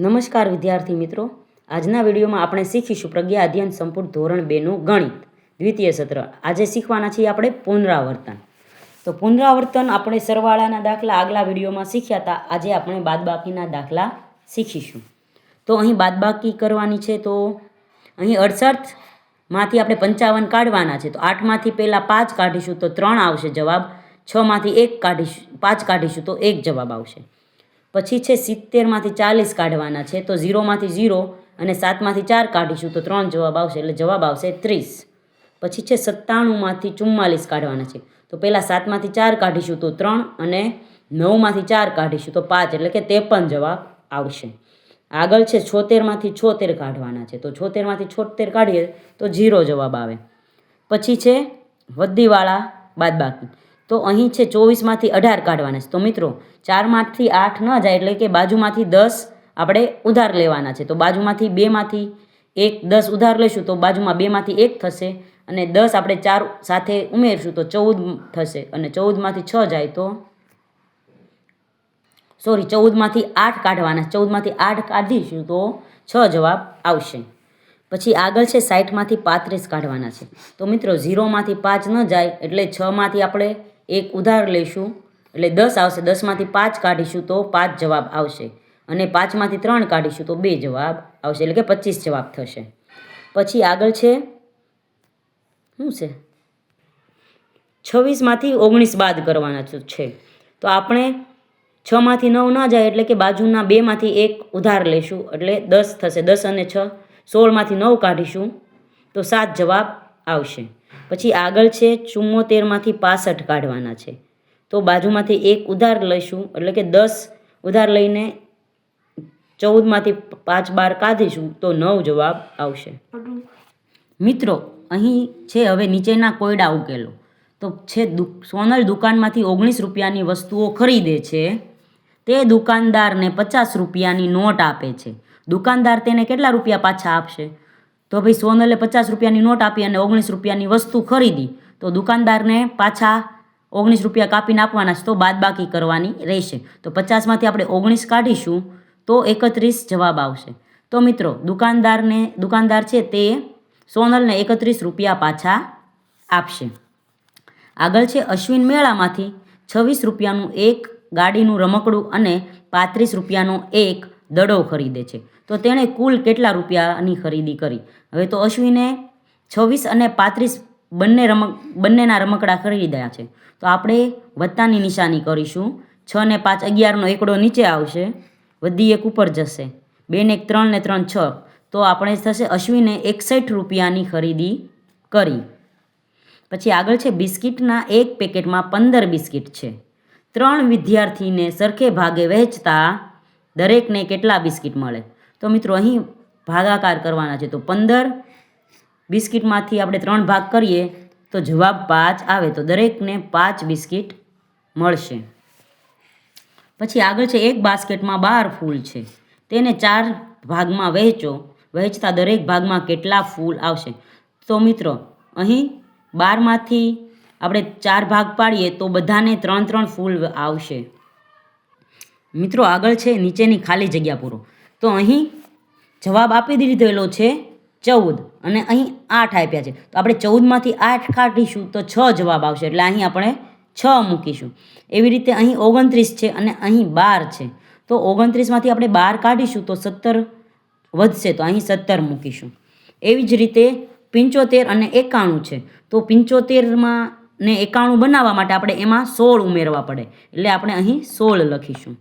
નમસ્કાર વિદ્યાર્થી મિત્રો, આજના વિડીયોમાં આપણે શીખીશું પ્રજ્ઞા અધ્યયન સંપૂર્ણ ધોરણ 2નું ગણિત દ્વિતીય સત્ર. આજે શીખવાના છીએ આપણે પુનરાવર્તન. તો પુનરાવર્તન આપણે સરવાળાના દાખલા આગલા વિડીયોમાં શીખ્યા હતા. આજે આપણે બાદબાકીના દાખલા શીખીશું. તો અહીં બાદબાકી કરવાની છે. તો અહીં 68માંથી આપણે 55 કાઢવાના છે. તો 8માંથી પહેલાં 5 કાઢીશું તો 3 આવશે જવાબ. 6માંથી 1 કાઢીશું 5 કાઢીશું તો 1 જવાબ આવશે. પછી છે 70માંથી 40 કાઢવાના છે. તો 0માંથી 0 અને 7માંથી 4 કાઢીશું તો 3 જવાબ આવશે, એટલે જવાબ આવશે 30. પછી છે 97માંથી 44 કાઢવાના છે. તો પહેલાં 7માંથી 4 કાઢીશું તો 3 અને 9માંથી 4 કાઢીશું તો 5, એટલે કે 53 જવાબ આવશે. આગળ છે 76માંથી 76 કાઢવાના છે. તો 76માંથી 76 કાઢીએ તો 0 જવાબ આવે. પછી છે વધીવાળા બાદબાકી. તો અહીં છે 24માંથી 18 કાઢવાના છે. તો મિત્રો 4માંથી 8 ન જાય, એટલે કે બાજુમાંથી 10 આપણે ઉધાર લેવાના છે. તો બાજુમાંથી 2માંથી 1 10 ઉધાર લઈશું તો બાજુમાં 2માંથી 1 થશે અને 10 આપણે 4 સાથે ઉમેરશું તો 14 થશે. અને 14માંથી 6 જાય તો 14માંથી 8 કાઢવાના. 14માંથી 8 કાઢીશું તો 6 જવાબ આવશે. પછી આગળ છે 60માંથી 35 કાઢવાના છે. તો મિત્રો 0માંથી 5 ન જાય, એટલે 6માંથી આપણે 1 ઉધાર લઈશું એટલે 10 આવશે. 10માંથી 5 કાઢીશું તો 5 જવાબ આવશે અને 5માંથી 3 કાઢીશું તો 2 જવાબ આવશે, એટલે કે 25 જવાબ થશે. પછી આગળ છે શું છે 26માંથી 19 બાદ કરવાના છે. તો આપણે 6માંથી 9 ન જાય, એટલે કે બાજુના 2માંથી 1 ઉધાર લઈશું એટલે 10 થશે. 10 અને 6 16માંથી 9 કાઢીશું તો 7 જવાબ આવશે. પછી આગળ છે 74માંથી 65 કાઢવાના છે. તો બાજુમાંથી 1 ઉધાર લઈશું એટલે કે 10 ઉધાર લઈને 14માંથી 5 બાર કાઢીશું તો 9 જવાબ આવશે. મિત્રો અહીં છે હવે નીચેના કોયડા ઉકેલો. તો છે સોનલ દુકાનમાંથી 19 રૂપિયાની વસ્તુઓ ખરીદે છે. તે દુકાનદારને 50 રૂપિયાની નોટ આપે છે. દુકાનદાર તેને કેટલા રૂપિયા પાછા આપશે? તો ભાઈ સોનલે 50 રૂપિયાની નોટ આપી અને 19 રૂપિયાની વસ્તુ ખરીદી, તો દુકાનદારને પાછા 19 રૂપિયા કાપીને આપવાના છે. તો બાદબાકી કરવાની રહેશે. તો 50માંથી આપણે 19 કાઢીશું તો 31 જવાબ આવશે. તો મિત્રો દુકાનદાર છે તે સોનલને 31 રૂપિયા પાછા આપશે. આગળ છે અશ્વિન મેળામાંથી 26 રૂપિયાનું એક ગાડીનું રમકડું અને 35 રૂપિયાનો એક દડો ખરીદે છે. તો તેણે કુલ કેટલા રૂપિયાની ખરીદી કરી? હવે તો અશ્વિને 26 અને 35 બંનેના રમકડા ખરીદ્યા છે. તો આપણે વત્તાની નિશાની કરીશું. 6 ને 5 11નો એકડો નીચે આવશે, વધી 1 ઉપર જશે, 2 ને 1 3 ને 3 6. તો આપણે થશે અશ્વિને 61 રૂપિયાની ખરીદી કરી. પછી આગળ છે બિસ્કિટના એક પેકેટમાં 15 બિસ્કિટ છે. 3 વિદ્યાર્થીને સરખે ભાગે વહેંચતા દરેકને કેટલા બિસ્કિટ મળે? તો મિત્રો અહીં ભાગાકાર કરવાના છે. તો 15 બિસ્કિટમાંથી આપણે 3 ભાગ કરીએ તો જવાબ 5 આવે. તો દરેકને 5 બિસ્કિટ મળશે. પછી આગળ છે એક બાસ્કેટમાં 12 ફૂલ છે. તેને 4 ભાગમાં વહેંચતા દરેક ભાગમાં કેટલા ફૂલ આવશે? તો મિત્રો અહીં 12માંથી આપણે 4 ભાગ પાડીએ તો બધાને 3 ફૂલ આવશે. મિત્રો આગળ છે નીચેની ખાલી જગ્યા પૂરો. તો અહીં જવાબ આપી દીધેલો છે 14 અને અહીં 8 આપ્યા છે. તો આપણે 14માંથી 8 કાઢીશું તો 6 જવાબ આવશે, એટલે અહીં આપણે 6 મૂકીશું. એવી રીતે અહીં 29 છે અને અહીં 12 છે. તો 29માંથી આપણે 12 કાઢીશું તો 17 વધશે, તો અહીં 17 મૂકીશું. એવી જ રીતે 75 અને 91 છે. તો 75માં ને 91 બનાવવા માટે આપણે એમાં 16 ઉમેરવા પડે, એટલે આપણે અહીં 16 લખીશું.